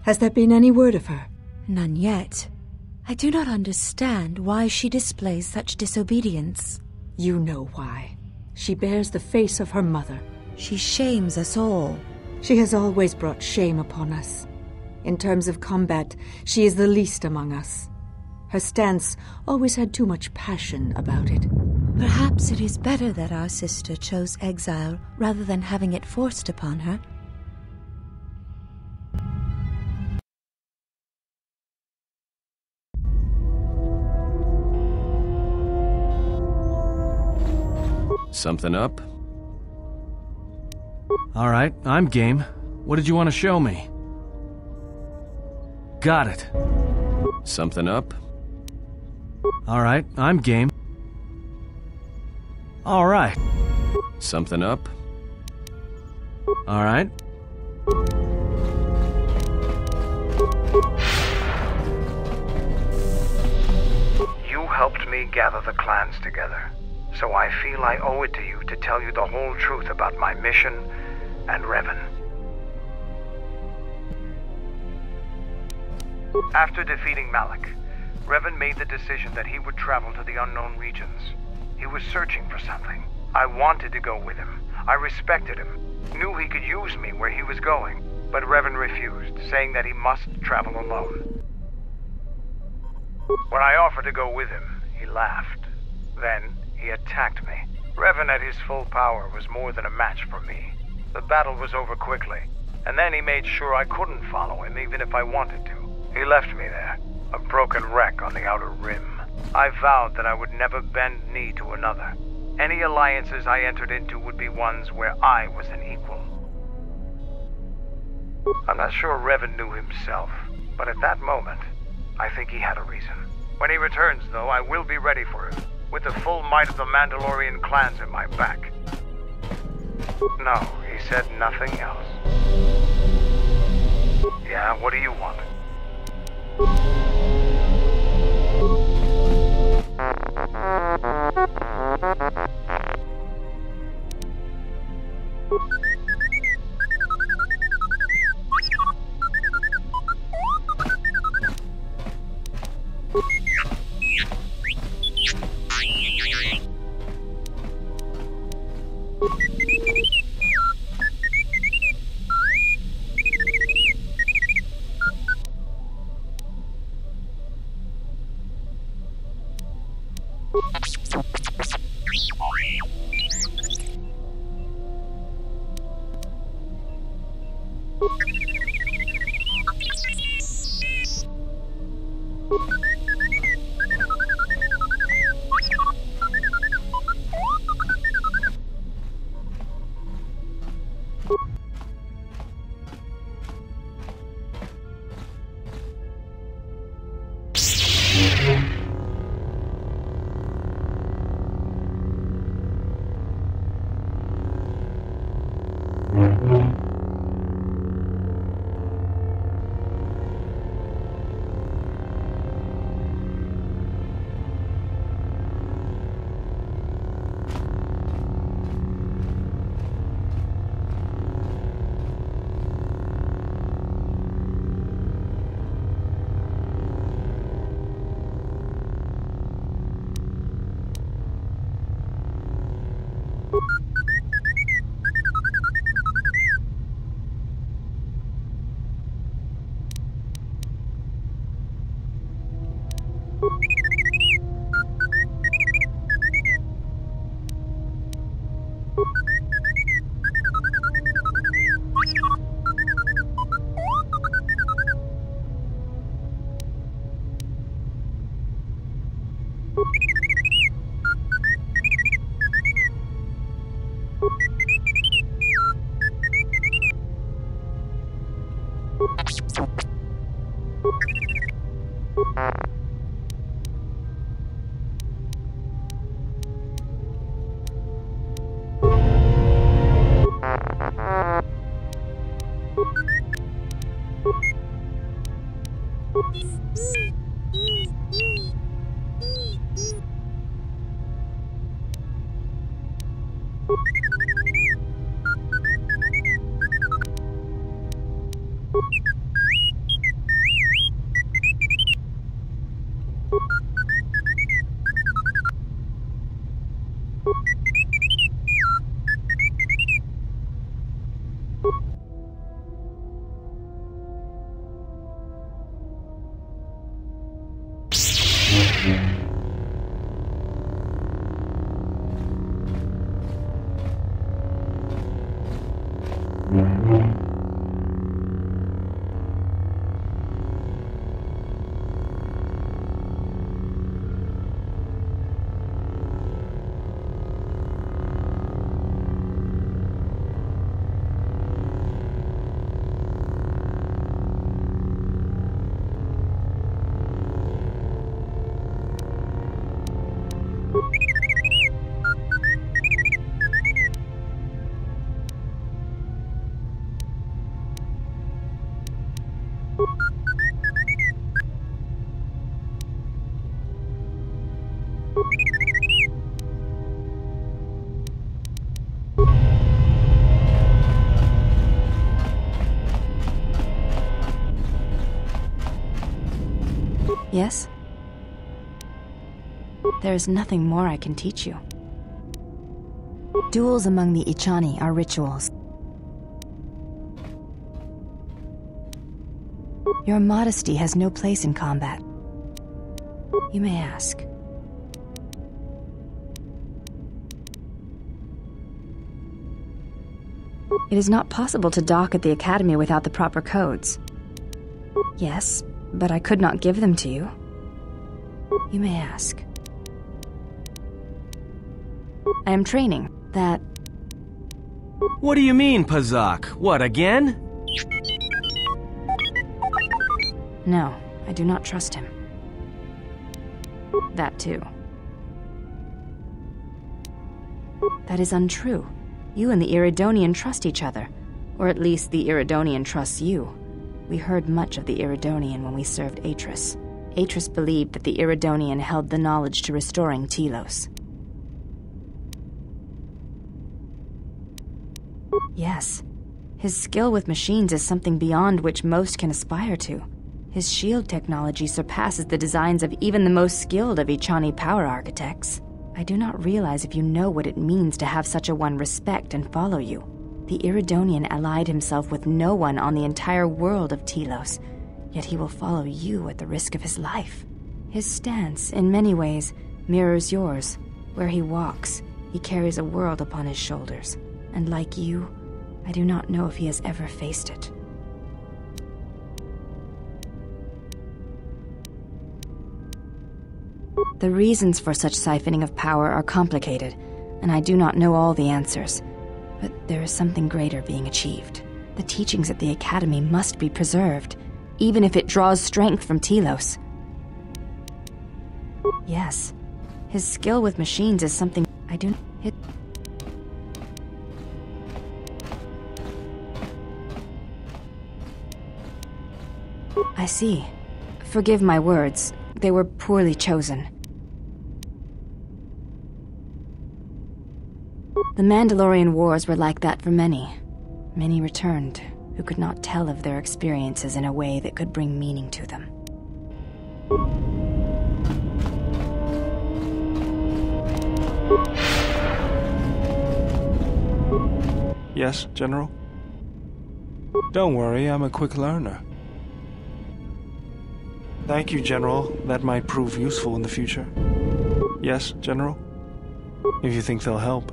Has there been any word of her? None yet. I do not understand why she displays such disobedience. You know why. She bears the face of her mother. She shames us all. She has always brought shame upon us. In terms of combat, she is the least among us. Her stance always had too much passion about it. Perhaps it is better that our sister chose exile rather than having it forced upon her. Something up? All right, I'm game. What did you want to show me? Got it. Something up? All right, I'm game. All right. Something up? All right. You helped me gather the clans together, so I feel I owe it to you to tell you the whole truth about my mission and Revan. After defeating Malik, Revan made the decision that he would travel to the unknown regions. He was searching for something. I wanted to go with him. I respected him, knew he could use me where he was going, but Revan refused, saying that he must travel alone. When I offered to go with him, he laughed. Then, he attacked me. Revan at his full power was more than a match for me. The battle was over quickly, and then he made sure I couldn't follow him even if I wanted to. He left me there, a broken wreck on the outer rim. I vowed that I would never bend knee to another. Any alliances I entered into would be ones where I was an equal. I'm not sure Revan knew himself, but at that moment, I think he had a reason. When he returns, though, I will be ready for him, with the full might of the Mandalorian clans in my back. No, he said nothing else. Yeah, what do you want? Yes? There is nothing more I can teach you. Duels among the Ichani are rituals. Your modesty has no place in combat. You may ask. It is not possible to dock at the Academy without the proper codes. Yes, but I could not give them to you. You may ask. I am training. That... What do you mean, Pazak? What, again? No, I do not trust him. That too. That is untrue. You and the Iridonian trust each other. Or at least the Iridonian trusts you. We heard much of the Iridonian when we served Atris. Atris believed that the Iridonian held the knowledge to restoring Telos. Yes. His skill with machines is something beyond which most can aspire to. His shield technology surpasses the designs of even the most skilled of Ichani power architects. I do not realize if you know what it means to have such a one respect and follow you. The Iridonian allied himself with no one on the entire world of Telos, yet he will follow you at the risk of his life. His stance, in many ways, mirrors yours. Where he walks, he carries a world upon his shoulders, and like you, I do not know if he has ever faced it. The reasons for such siphoning of power are complicated, and I do not know all the answers. But there is something greater being achieved. The teachings at the Academy must be preserved, even if it draws strength from Telos. Yes, his skill with machines is something I do not hit. I see. Forgive my words. They were poorly chosen. The Mandalorian Wars were like that for many. Many returned, who could not tell of their experiences in a way that could bring meaning to them. Yes, General? Don't worry, I'm a quick learner. Thank you, General. That might prove useful in the future. Yes, General? If you think they'll help.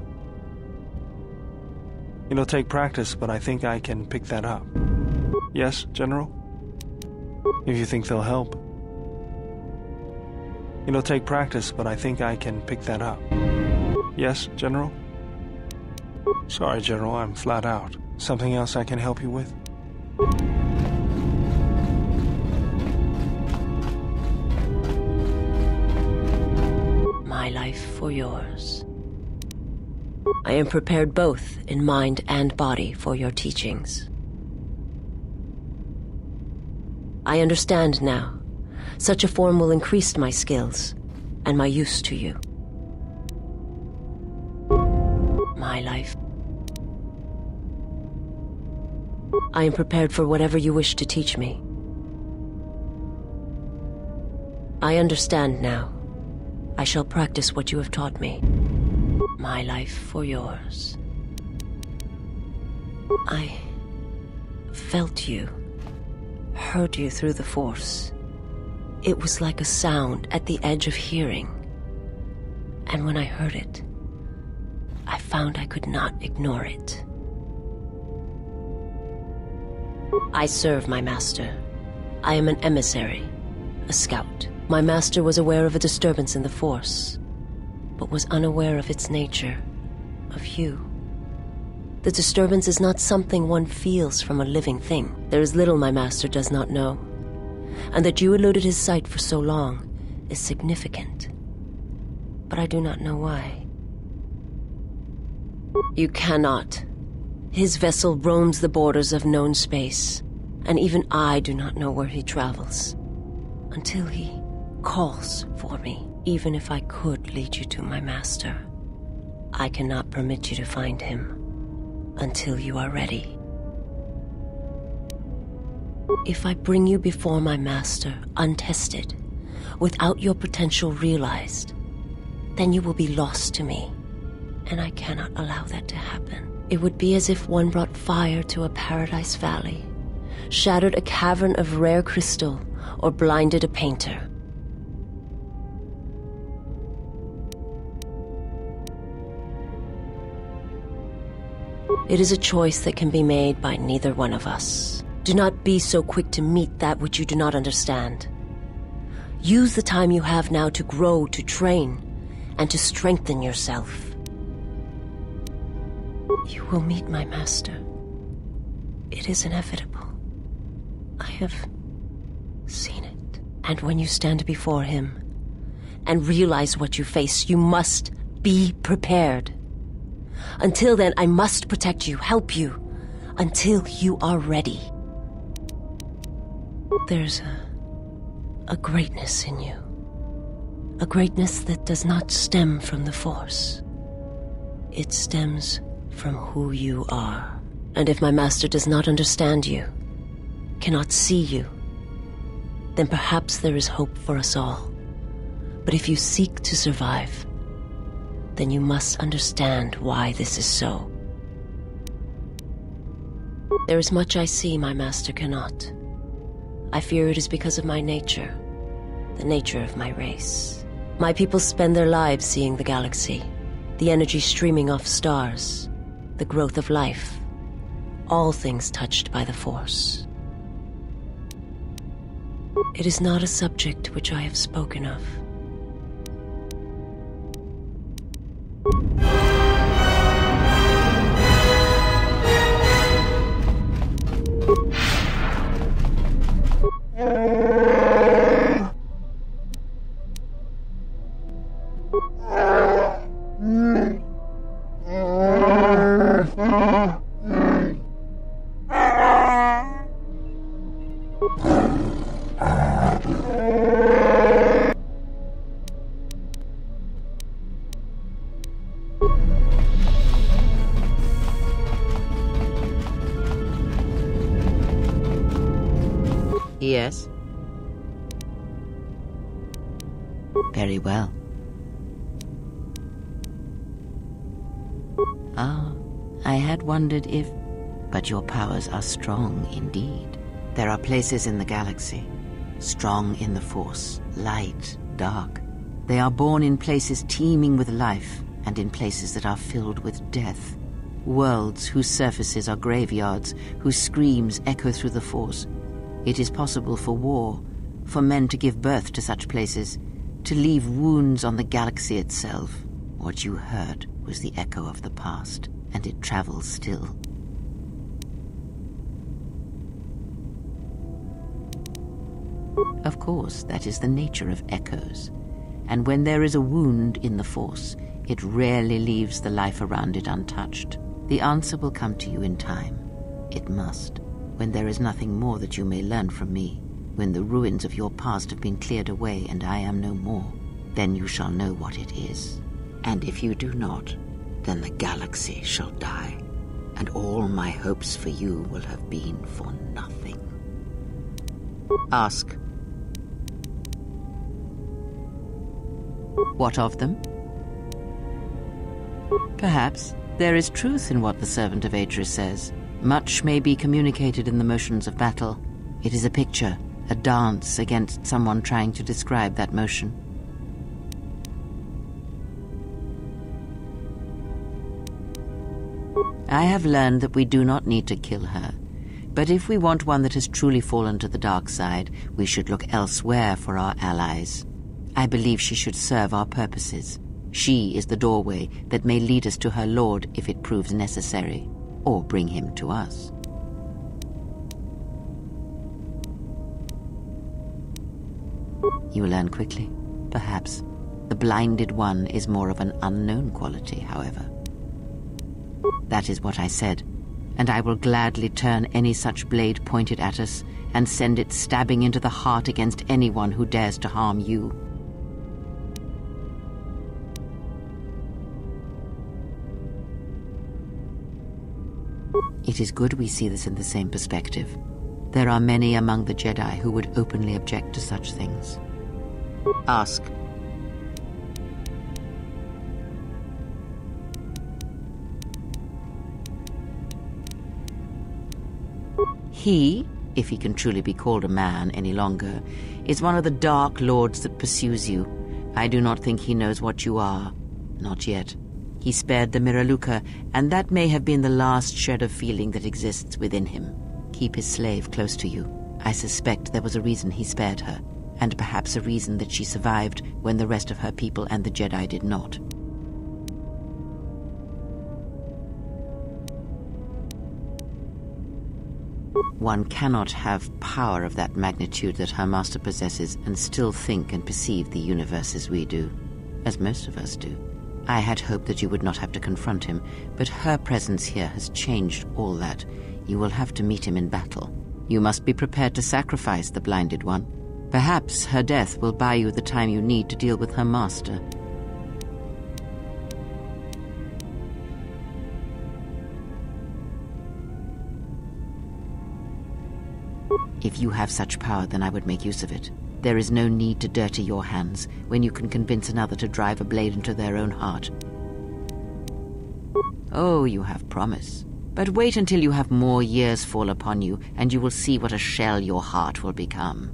It'll take practice, but I think I can pick that up. Yes, General? If you think they'll help. It'll take practice, but I think I can pick that up. Yes, General? Sorry, General, I'm flat out. Something else I can help you with? My life for yours. I am prepared both in mind and body for your teachings. I understand now. Such a form will increase my skills and my use to you. My life. I am prepared for whatever you wish to teach me. I understand now. I shall practice what you have taught me. My life for yours. I felt you, heard you through the Force. It was like a sound at the edge of hearing. And when I heard it, I found I could not ignore it. I serve my master. I am an emissary, a scout. My master was aware of a disturbance in the Force, but was unaware of its nature, of you. The disturbance is not something one feels from a living thing. There is little my master does not know, and that you eluded his sight for so long is significant. But I do not know why. You cannot. His vessel roams the borders of known space, and even I do not know where he travels, until he calls for me. Even if I could lead you to my master, I cannot permit you to find him until you are ready. If I bring you before my master untested, without your potential realized, then you will be lost to me, and I cannot allow that to happen. It would be as if one brought fire to a paradise valley, shattered a cavern of rare crystal, or blinded a painter. It is a choice that can be made by neither one of us. Do not be so quick to meet that which you do not understand. Use the time you have now to grow, to train, and to strengthen yourself. You will meet my master. It is inevitable. I have seen it. And when you stand before him and realize what you face, you must be prepared. Until then, I must protect you, help you, until you are ready. There's a greatness in you. A greatness that does not stem from the Force. It stems from who you are. And if my master does not understand you, cannot see you, then perhaps there is hope for us all. But if you seek to survive, then you must understand why this is so. There is much I see my master cannot. I fear it is because of my nature, the nature of my race. My people spend their lives seeing the galaxy, the energy streaming off stars, the growth of life, all things touched by the Force. It is not a subject which I have spoken of. Yes. Very well. I had wondered if... But your powers are strong indeed. There are places in the galaxy, strong in the Force, light, dark. They are born in places teeming with life, and in places that are filled with death. Worlds whose surfaces are graveyards, whose screams echo through the Force. It is possible for war, for men to give birth to such places, to leave wounds on the galaxy itself. What you heard was the echo of the past, and it travels still. Of course, that is the nature of echoes. And when there is a wound in the Force, it rarely leaves the life around it untouched. The answer will come to you in time. It must. When there is nothing more that you may learn from me, when the ruins of your past have been cleared away and I am no more, then you shall know what it is. And if you do not, then the galaxy shall die, and all my hopes for you will have been for nothing. Ask. What of them? Perhaps there is truth in what the servant of Aedris says. Much may be communicated in the motions of battle. It is a picture, a dance against someone trying to describe that motion. I have learned that we do not need to kill her, but if we want one that has truly fallen to the dark side, we should look elsewhere for our allies. I believe she should serve our purposes. She is the doorway that may lead us to her lord if it proves necessary, or bring him to us. You will learn quickly, perhaps. The blinded one is more of an unknown quality, however. That is what I said, and I will gladly turn any such blade pointed at us and send it stabbing into the heart against anyone who dares to harm you. It is good we see this in the same perspective. There are many among the Jedi who would openly object to such things. Ask. He, if he can truly be called a man any longer, is one of the dark lords that pursues you. I do not think he knows what you are. Not yet. He spared the Miraluka, and that may have been the last shred of feeling that exists within him. Keep his slave close to you. I suspect there was a reason he spared her, and perhaps a reason that she survived when the rest of her people and the Jedi did not. One cannot have power of that magnitude that her master possesses and still think and perceive the universe as we do, as most of us do. I had hoped that you would not have to confront him, but her presence here has changed all that. You will have to meet him in battle. You must be prepared to sacrifice the blinded one. Perhaps her death will buy you the time you need to deal with her master. If you have such power, then I would make use of it. There is no need to dirty your hands when you can convince another to drive a blade into their own heart. Oh, you have promise. But wait until you have more years fall upon you, and you will see what a shell your heart will become.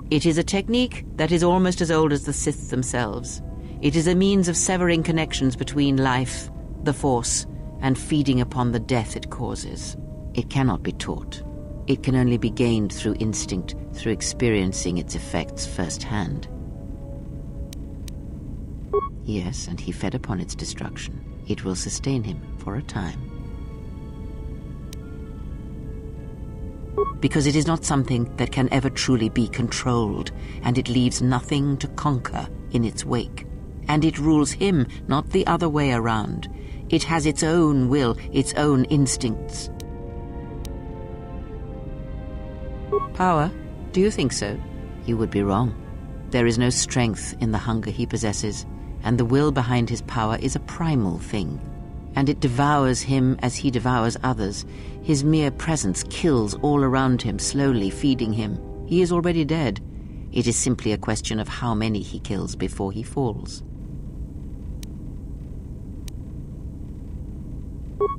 It is a technique that is almost as old as the Sith themselves. It is a means of severing connections between life, the Force, and feeding upon the death it causes. It cannot be taught. It can only be gained through instinct, through experiencing its effects firsthand. Yes, and he fed upon its destruction. It will sustain him for a time. Because it is not something that can ever truly be controlled, and it leaves nothing to conquer in its wake. And it rules him, not the other way around. It has its own will, its own instincts. Power? Do you think so? You would be wrong. There is no strength in the hunger he possesses, and the will behind his power is a primal thing. And it devours him as he devours others. His mere presence kills all around him, slowly feeding him. He is already dead. It is simply a question of how many he kills before he falls.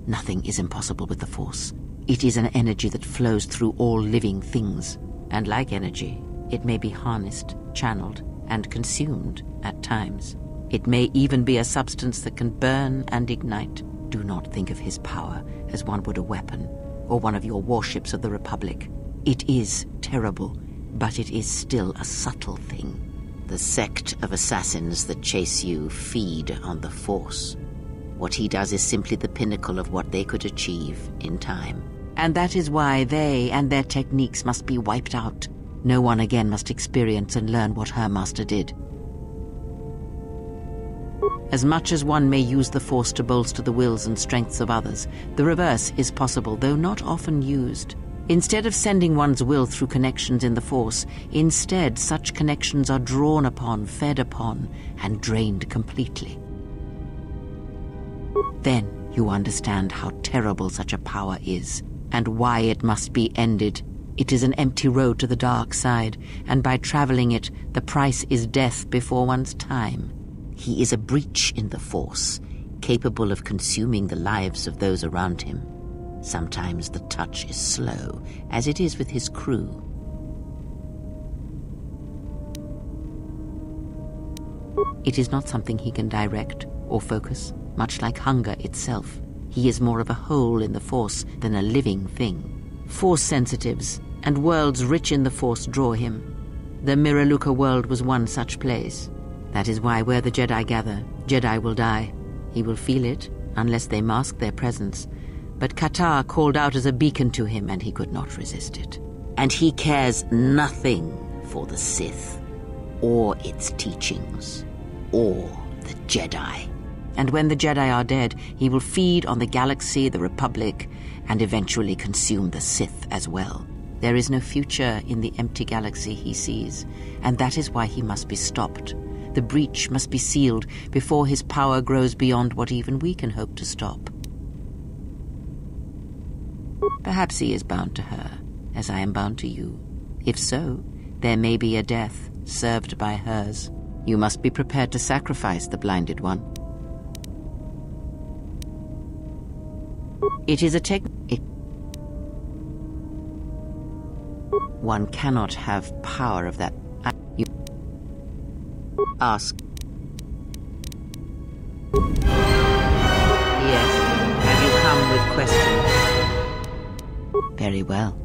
Nothing is impossible with the Force. It is an energy that flows through all living things. And like energy, it may be harnessed, channeled, and consumed at times. It may even be a substance that can burn and ignite. Do not think of his power as one would a weapon, or one of your warships of the Republic. It is terrible, but it is still a subtle thing. The sect of assassins that chase you feed on the Force. What he does is simply the pinnacle of what they could achieve in time. And that is why they and their techniques must be wiped out. No one again must experience and learn what her master did. As much as one may use the Force to bolster the wills and strengths of others, the reverse is possible, though not often used. Instead of sending one's will through connections in the Force, instead such connections are drawn upon, fed upon, and drained completely. Then you understand how terrible such a power is, and why it must be ended. It is an empty road to the dark side, and by traveling it, the price is death before one's time. He is a breach in the Force, capable of consuming the lives of those around him. Sometimes the touch is slow, as it is with his crew. It is not something he can direct or focus, much like hunger itself. He is more of a hole in the Force than a living thing. Force sensitives and worlds rich in the Force draw him. The Miraluka world was one such place. That is why where the Jedi gather, Jedi will die. He will feel it, unless they mask their presence. But Qatar called out as a beacon to him, and he could not resist it. And he cares nothing for the Sith, or its teachings, or the Jedi. And when the Jedi are dead, he will feed on the galaxy, the Republic, and eventually consume the Sith as well. There is no future in the empty galaxy he sees, and that is why he must be stopped. The breach must be sealed before his power grows beyond what even we can hope to stop. Perhaps he is bound to her, as I am bound to you. If so, There may be a death served by hers. You must be prepared to sacrifice the blinded one. It is a One cannot have power of that. You ask. Yes. Have you come with questions? Very well.